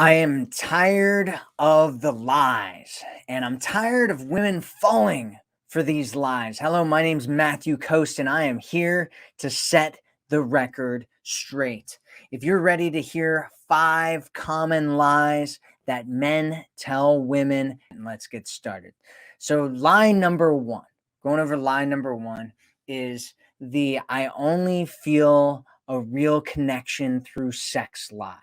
I am tired of the lies, and I'm tired of women falling for these lies. Hello, my name's Matthew Coast, and I am here to set the record straight. If you're ready to hear 5 common lies that men tell women, let's get started. So, lie number one, going over lie number one, is the I only feel a real connection through sex lie.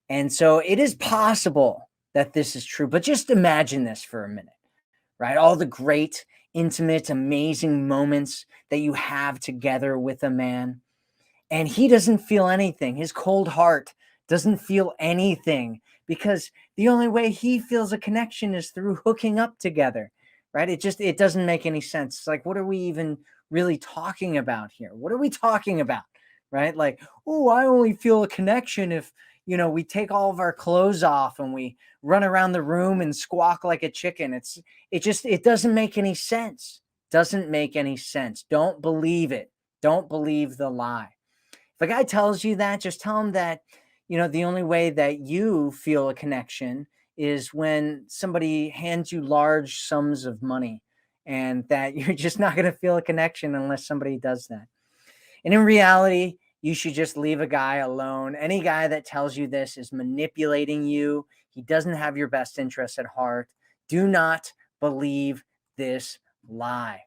And so it is possible that this is true, but just imagine this for a minute, right? All the great, intimate, amazing moments that you have together with a man, and he doesn't feel anything. His cold heart doesn't feel anything because the only way he feels a connection is through hooking up together, right? It doesn't make any sense. It's like, what are we even really talking about here? What are we talking about, right? Like, oh, I only feel a connection if we take all of our clothes off and we run around the room and squawk like a chicken. It doesn't make any sense. Doesn't make any sense. Don't believe it. Don't believe the lie. If a guy tells you that, just tell him that, the only way that you feel a connection is when somebody hands you large sums of money, and that you're just not going to feel a connection unless somebody does that. And in reality, you should just leave a guy alone. Any guy that tells you this is manipulating you. He doesn't have your best interests at heart. Do not believe this lie.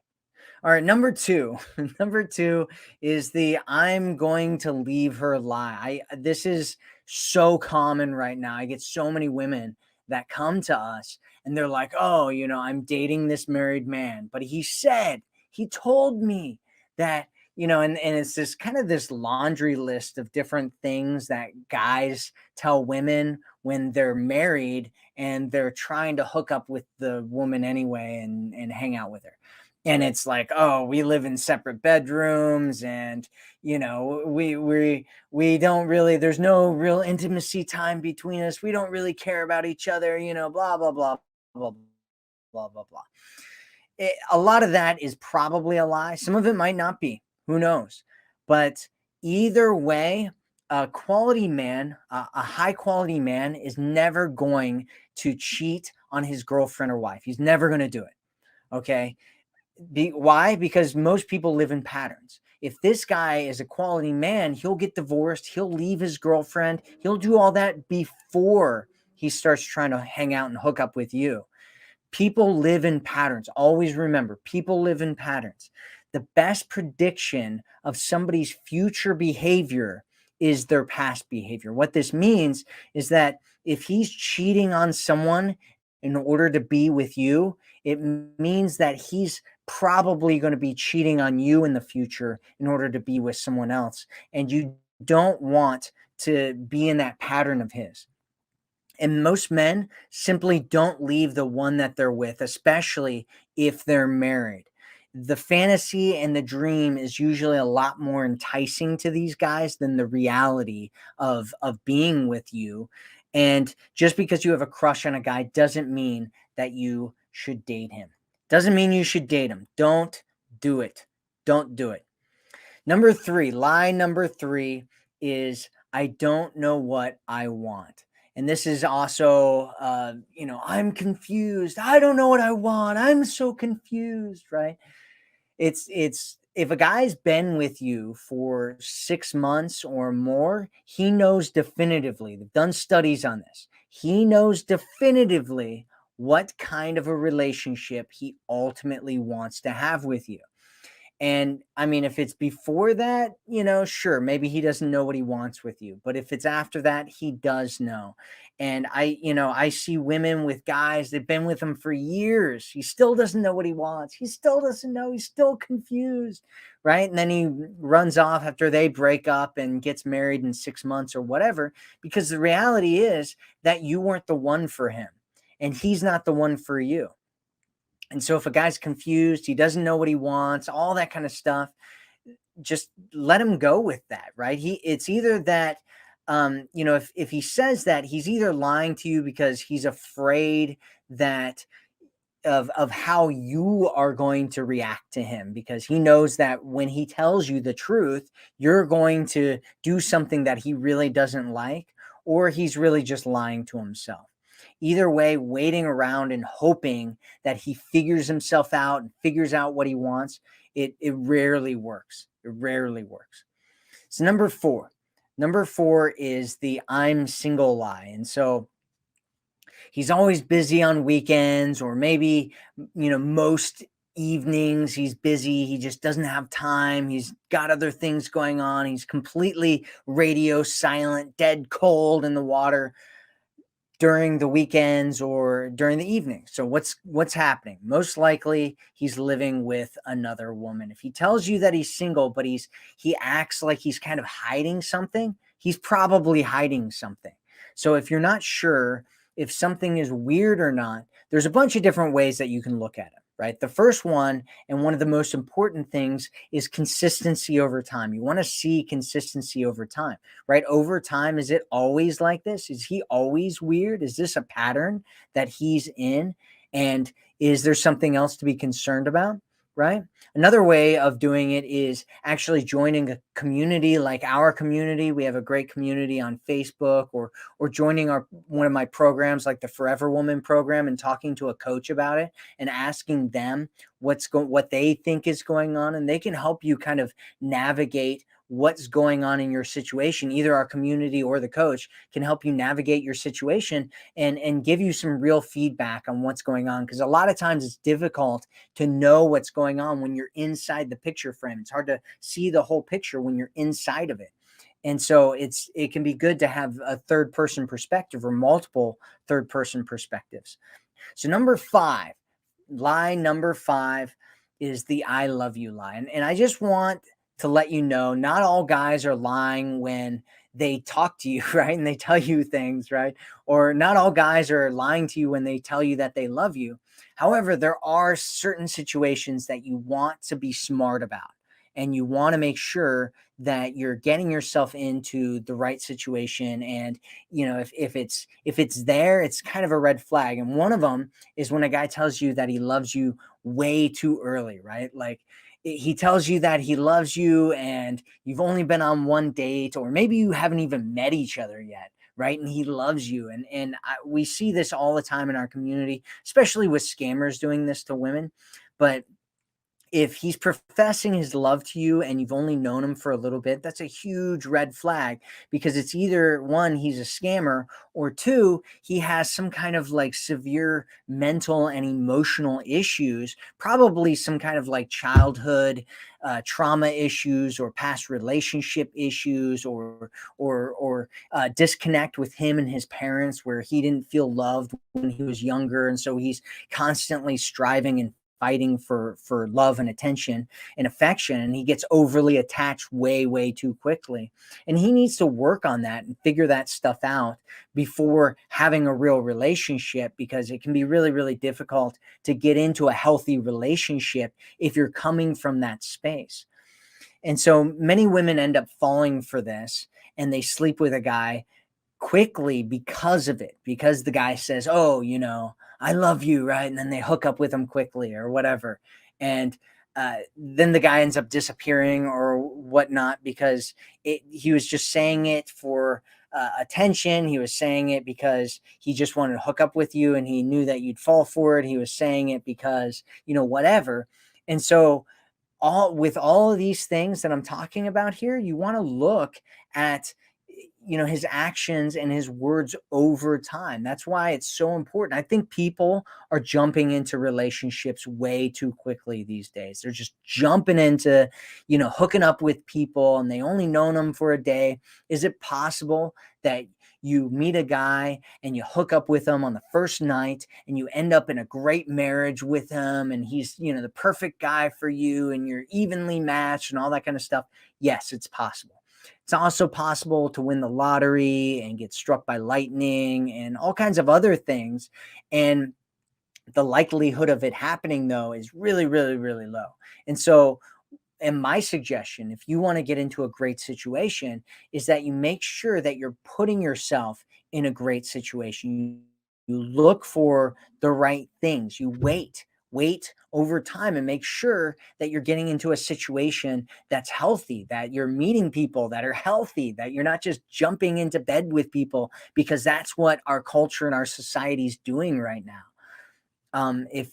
All right, number two. Number two is the I'm going to leave her lie. This is so common right now. I get so many women that come to us and they're like, "Oh, I'm dating this married man, but he told me that, and it's this kind of this laundry list of different things that guys tell women when they're married and they're trying to hook up with the woman anyway and hang out with her. And it's like, oh, we live in separate bedrooms, and we don't really, there's no real intimacy time between us, we don't really care about each other, blah blah blah blah blah blah blah. A lot of that is probably a lie. Some of it might not be, who knows. But either way, a high quality man is never going to cheat on his girlfriend or wife. He's never going to do it. Okay. Why? Because most people live in patterns. If this guy is a quality man, he'll get divorced, he'll leave his girlfriend, he'll do all that before he starts trying to hang out and hook up with you. People live in patterns. Always remember, people live in patterns. The best prediction of somebody's future behavior is their past behavior. What this means is that if he's cheating on someone in order to be with you, it means that he's probably going to be cheating on you in the future in order to be with someone else. And you don't want to be in that pattern of his. And most men simply don't leave the one that they're with, especially if they're married. The fantasy and the dream is usually a lot more enticing to these guys than the reality of being with you. And just because you have a crush on a guy doesn't mean that you should date him. Doesn't mean you should date him. Don't do it. Don't do it. Lie number three is I don't know what I want. And this is also, I'm confused. I don't know what I want. I'm so confused, right? It's if a guy's been with you for 6 months or more, he knows definitively. They've done studies on this. He knows definitively what kind of a relationship he ultimately wants to have with you. And I mean, if it's before that, sure, maybe he doesn't know what he wants with you. But if it's after that, he does know. And I see women with guys that've been with him for years. He still doesn't know what he wants. He still doesn't know. He's still confused, right? And then he runs off after they break up and gets married in 6 months or whatever, because the reality is that you weren't the one for him and he's not the one for you. And so if a guy's confused, he doesn't know what he wants, all that kind of stuff, just let him go with that, right? It's either that if he says that, he's either lying to you because he's afraid that of how you are going to react to him, because he knows that when he tells you the truth, you're going to do something that he really doesn't like, or he's really just lying to himself. Either way, waiting around and hoping that he figures himself out and figures out what he wants, it rarely works. It rarely works. So number four is the I'm single lie. And so he's always busy on weekends, or maybe, most evenings he's busy. He just doesn't have time. He's got other things going on. He's completely radio silent, dead cold in the water during the weekends or during the evening. So what's happening? Most likely he's living with another woman. If he tells you that he's single, but he acts like he's kind of hiding something, he's probably hiding something. So if you're not sure if something is weird or not, there's a bunch of different ways that you can look at it, right? The first one, and one of the most important things, is consistency over time. You want to see consistency over time, right? Over time, is it always like this? Is he always weird? Is this a pattern that he's in? And is there something else to be concerned about, right? Another way of doing it is actually joining a community like our community. We have a great community on Facebook, or joining one of my programs like the Forever Woman program and talking to a coach about it and asking them what they think is going on, and they can help you kind of navigate what's going on in your situation. Either our community or the coach can help you navigate your situation and give you some real feedback on what's going on, because a lot of times it's difficult to know what's going on when you're inside the picture frame. It's hard to see the whole picture when you're inside of it. And so it can be good to have a third person perspective or multiple third person perspectives. So lie number five is the I love you lie. And I just want to let you know, not all guys are lying when they talk to you, right? And they tell you things, right? Or not all guys are lying to you when they tell you that they love you. However, there are certain situations that you want to be smart about, and you want to make sure that you're getting yourself into the right situation. And if it's there, it's kind of a red flag. And one of them is when a guy tells you that he loves you way too early, right? Like, he tells you that he loves you and you've only been on one date, or maybe you haven't even met each other yet, right? And he loves you. We see this all the time in our community, especially with scammers doing this to women. But if he's professing his love to you and you've only known him for a little bit, that's a huge red flag, because it's either one, he's a scammer, or two, he has some kind of like severe mental and emotional issues, probably some kind of like childhood trauma issues, or past relationship issues, or disconnect with him and his parents, where he didn't feel loved when he was younger, and so he's constantly striving and fighting for love and attention and affection, and he gets overly attached way too quickly. And he needs to work on that and figure that stuff out before having a real relationship, because it can be really difficult to get into a healthy relationship if you're coming from that space. And so many women end up falling for this, and they sleep with a guy quickly because of it, because the guy says, oh, I love you, right? And then they hook up with him quickly or whatever. And then the guy ends up disappearing or whatnot, because he was just saying it for attention. He was saying it because he just wanted to hook up with you and he knew that you'd fall for it. He was saying it because, whatever. And so with all of these things that I'm talking about here, you want to look at his actions and his words over time. That's why it's so important. I think people are jumping into relationships way too quickly these days. They're just jumping into hooking up with people, and they only known them for a day. Is it possible that you meet a guy and you hook up with him on the first night and you end up in a great marriage with him, and he's the perfect guy for you, and you're evenly matched and all that kind of stuff? Yes, it's possible. It's also possible to win the lottery and get struck by lightning and all kinds of other things. And the likelihood of it happening, though, is really low. And so, and my suggestion, if you want to get into a great situation, is that you make sure that you're putting yourself in a great situation. You look for the right things. You wait wait over time and make sure that you're getting into a situation that's healthy, that you're meeting people that are healthy, that you're not just jumping into bed with people, because that's what our culture and our society is doing right now.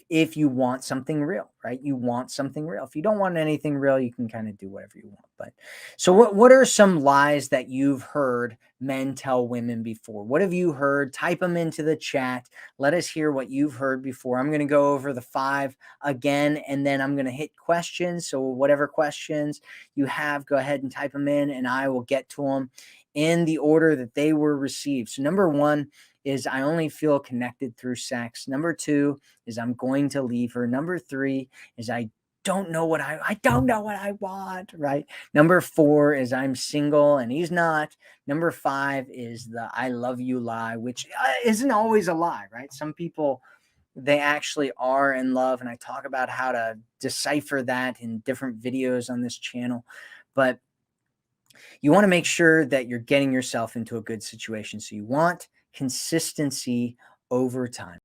If you want something real, right? You want something real. If you don't want anything real, you can kind of do whatever you want. But so what are some lies that you've heard men tell women before? What have you heard? Type them into the chat. Let us hear what you've heard before. I'm going to go over the 5 again, and then I'm going to hit questions. So whatever questions you have, go ahead and type them in, and I will get to them in the order that they were received. So number 1 is I only feel connected through sex. Number 2 is I'm going to leave her. Number 3 is I don't know what I don't know what I want, right? Number 4 is I'm single and he's not. Number 5 is the I love you lie, which isn't always a lie, right? Some people, they actually are in love, and I talk about how to decipher that in different videos on this channel. But you want to make sure that you're getting yourself into a good situation. So you want consistency over time.